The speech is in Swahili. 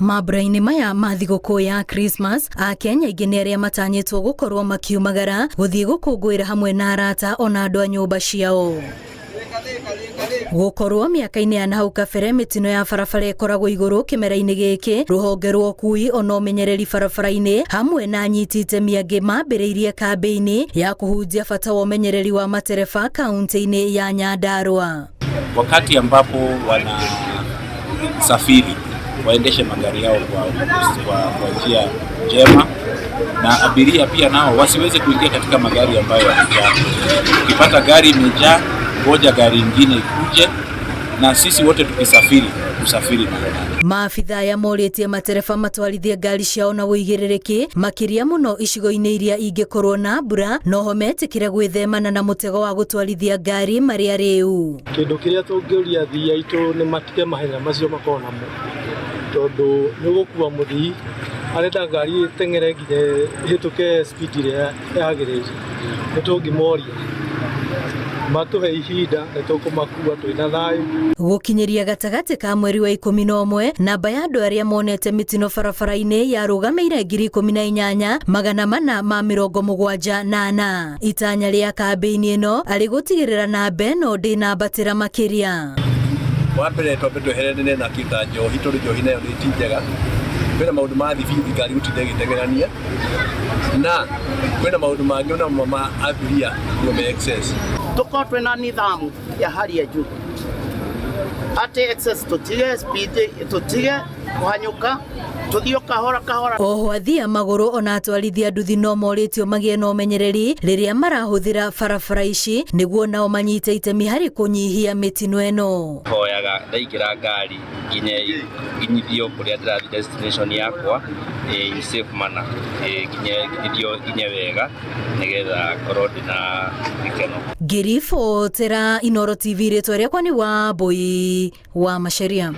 Mambura-inĩ maya ma thigũkũ ya Christmas, Akenya aingĩ nĩ arĩa matanyĩtwo gũkorwo makiumagara gũthiĩ gũkũngũĩra hamwe na arata ona andũ a nyũmba ciao. Gũkorwo mĩaka-inĩ ya nahau kabere mĩtino ya barabara ĩkoragwo igũrũ kĩmera-inĩ gĩkĩ, rũhonge rwa ũkui ona ũmenyereri barabara-inĩ hamwe na anyiti itemi angĩ mambĩrĩirie kambĩ-inĩ ya kũhunjia bata wa ũmenyereri wa Matereba kaunti-inĩ ya Nyandarua. Wakati ambapo wanasafiri waendeshe magari yao kwa njia njema, na abiria pia nao wasiweze kuingia katika magari ambayo yamejaa. Ukipata gari imejaa, ngoja gari ingine ikuje, na sisi wote tukisafiri tusafiri na maabitha ya morĩtie matereba matwarithie ngari ciao na wĩigĩrĩrĩki makĩria mũno icigo-inĩ iria ingĩkorwo na mbura, noho metĩkĩre gwĩthemana na mũtego wa gũtwarithia ngari marĩa rĩu. Kĩndũ kĩrĩa tũngĩũria athii aitũ nĩ matige mahenya macio makorwo namo, tondũ nĩ gũkua mũthii arenda ngari ĩteng'ere nginya ĩhĩtũke speed ĩrĩa yagĩrĩire. Nĩ tũngĩmoria matuhe ihinda nĩtũkũmakua twĩna thayũ. Gũkinyĩria gatagatĩ ka mweri wa 11, namba ya andũ arĩa monete mĩtino barabara-inĩ yarũgamĩire 18,478. Itanya rĩa kambĩ-inĩ ĩno arĩ gũtigĩrĩra namba ĩno ndĩnambatĩra makĩria. Wa mbere twambe tweherane na kĩta njohi, tondũ njohi nayo nĩ ti njega. Kwĩna maũndũ ma thibithi ngari gũtinda ĩgĩteng'erania, na kwĩna maũndũ mangĩ ona ma abiria nĩo me excess. Tukorwo twĩna nidhamu ya hali ya juu, ati excess tutige, speed tutige, kuhanyũka tuthiĩ kahora kahora. Oho athii a magũrũ ona atwarithia nduthi no morĩtio magĩe na ũmenyereri rĩrĩa marahũthĩra barabara ici nĩguo nao manyite itemi harĩ kũnyihia mĩtino ĩno. Hoyaga ndaingĩra ngari nginyithio kũrĩa ndĩrathiĩ destination yakwa in safe manner, nginyithio wega nĩgetha korwo ndĩna gĩkeno. Ngĩribotera Inooro TV rĩtwa rĩakwa nĩ Wambui wa Macheria.